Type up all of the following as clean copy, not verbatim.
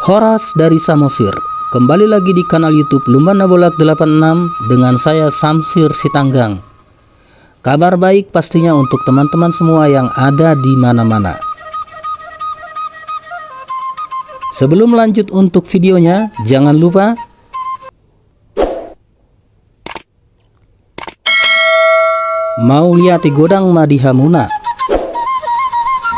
Horas dari Samosir. Kembali lagi di kanal YouTube Lumban Nabolak 86 dengan saya Samsir Sitanggang. Kabar baik pastinya untuk teman-teman semua yang ada di mana-mana. Sebelum lanjut untuk videonya, jangan lupa mau lihat Godang Madihamuna.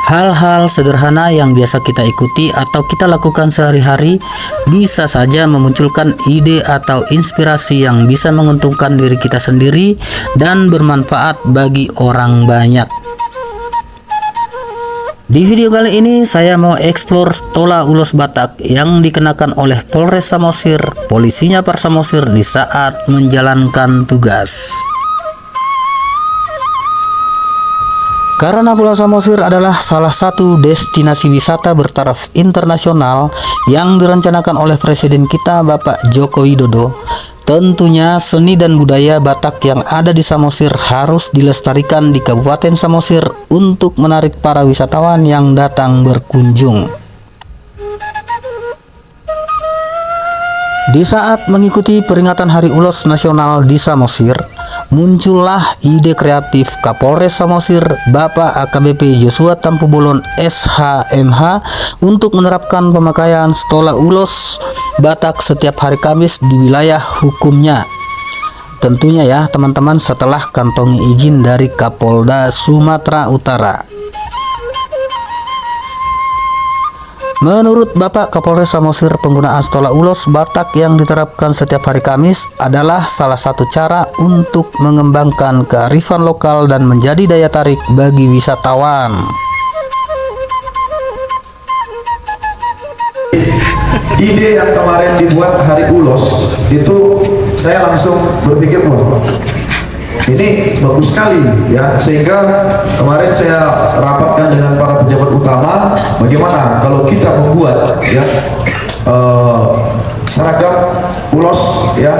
Hal-hal sederhana yang biasa kita ikuti atau kita lakukan sehari-hari bisa saja memunculkan ide atau inspirasi yang bisa menguntungkan diri kita sendiri dan bermanfaat bagi orang banyak. Di video kali ini saya mau eksplor stola ulos Batak yang dikenakan oleh Polres Samosir, polisinya Par Samosir di saat menjalankan tugas. Karena Pulau Samosir adalah salah satu destinasi wisata bertaraf internasional yang direncanakan oleh Presiden kita Bapak Joko Widodo, tentunya seni dan budaya Batak yang ada di Samosir harus dilestarikan di Kabupaten Samosir untuk menarik para wisatawan yang datang berkunjung. Di saat mengikuti peringatan Hari Ulos Nasional di Samosir, muncullah ide kreatif Kapolres Samosir Bapak AKBP Joshua Tampubolon SH.MH untuk menerapkan pemakaian stola ulos Batak setiap hari Kamis di wilayah hukumnya. Tentunya ya teman-teman, setelah kantongi izin dari Kapolda Sumatera Utara. Menurut Bapak Kapolres Samosir, penggunaan stola ulos Batak yang diterapkan setiap hari Kamis adalah salah satu cara untuk mengembangkan kearifan lokal dan menjadi daya tarik bagi wisatawan. Ide yang kemarin dibuat Hari Ulos itu saya langsung berpikir, wah ini bagus sekali ya, sehingga kemarin saya rapatkan dengan para pejabat utama bagaimana kalau kita membuat ya seragam ulos ya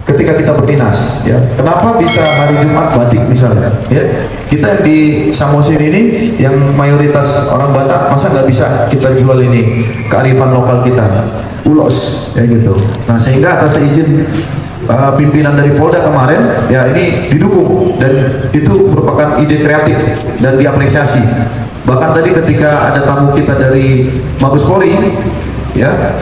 ketika kita berdinas ya. Kenapa bisa hari Jumat batik misalnya ya, kita di Samosir ini yang mayoritas orang Batak, masa nggak bisa kita jual ini kearifan lokal kita ulos ya gitu. Nah sehingga atas izin pimpinan dari Polda kemarin ya, ini didukung dan itu merupakan ide kreatif dan diapresiasi. Bahkan tadi ketika ada tamu kita dari Mabes Polri ya,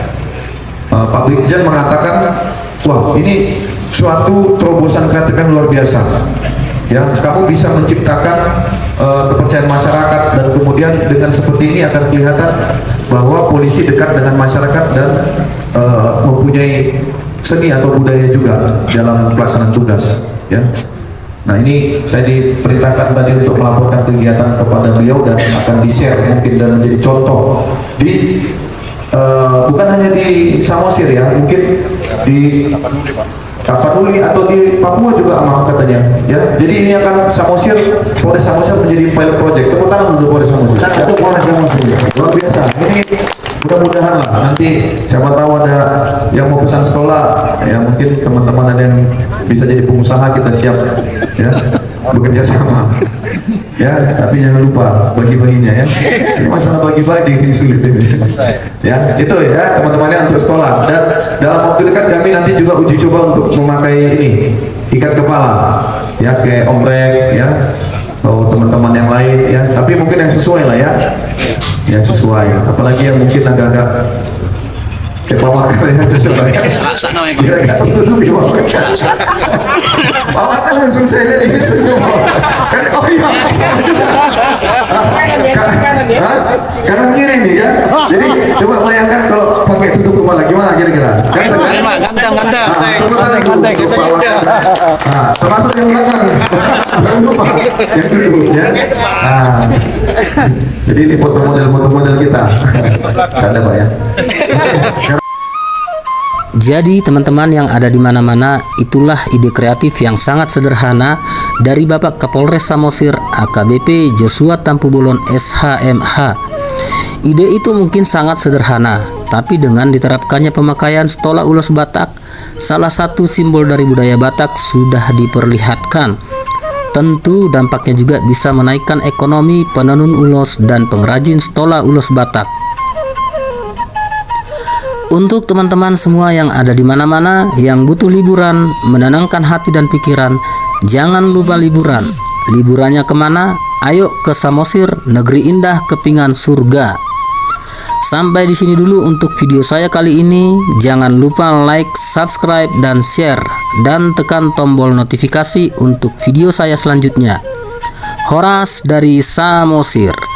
Pak Brigjen mengatakan, wah ini suatu terobosan kreatif yang luar biasa ya, kamu bisa menciptakan kepercayaan masyarakat dan kemudian dengan seperti ini akan kelihatan bahwa polisi dekat dengan masyarakat dan mempunyai seni atau budaya juga dalam pelaksanaan tugas ya. Nah ini saya diperintahkan tadi untuk melaporkan kegiatan kepada beliau dan akan di-share mungkin dan menjadi contoh di bukan hanya di Samosir ya, mungkin di Tapanuli atau di Papua juga aman katanya ya. Jadi ini akan Samosir, Polres Samosir menjadi pilot project. Tepuk tangan untuk Polres Samosir. Satu Polres Samosir luar biasa. Ini mudah-mudahan lah nanti siapa tahu ada yang mau pesan stola ya, mungkin teman-teman ada yang bisa jadi pengusaha, kita siap ya bekerja sama ya, tapi jangan lupa bagi-baginya ya. Ini masalah bagi-bagi ini sulit ini ya. Itu ya teman-temannya untuk stola, dan dalam waktu dekat kami nanti juga uji coba untuk memakai ini ikat kepala ya, kayak omrek ya atau teman-teman yang lain ya, tapi mungkin yang sesuai lah ya, yang sesuai, apalagi yang mungkin agak-agak kayak pawakal yang cocok lah ya. Agak tertutupi pawakal langsung saya lihat ini senyum kan. Oh iya kanan kiri nih ya. Jadi coba bayangkan kalau pakai tutup kepala gimana kira-kira? Ganteng. Termasuk yang belakang. Jangan lupa yang dulu ya. Jadi ini foto model kita. Ada Pak ya. Jadi teman-teman yang ada di mana-mana, itulah ide kreatif yang sangat sederhana dari Bapak Kapolres Samosir AKBP Joshua Tampubolon SH.MH. Ide itu mungkin sangat sederhana, tapi dengan diterapkannya pemakaian stola ulos Batak, salah satu simbol dari budaya Batak, sudah diperlihatkan. Tentu dampaknya juga bisa menaikkan ekonomi penenun ulos dan pengrajin stola ulos Batak. Untuk teman-teman semua yang ada di mana-mana yang butuh liburan, menenangkan hati dan pikiran, jangan lupa liburan. Liburannya kemana? Ayo ke Samosir, negeri indah kepingan surga. Sampai di sini dulu untuk video saya kali ini. Jangan lupa like, subscribe, dan share, dan tekan tombol notifikasi untuk video saya selanjutnya. Horas dari Samosir.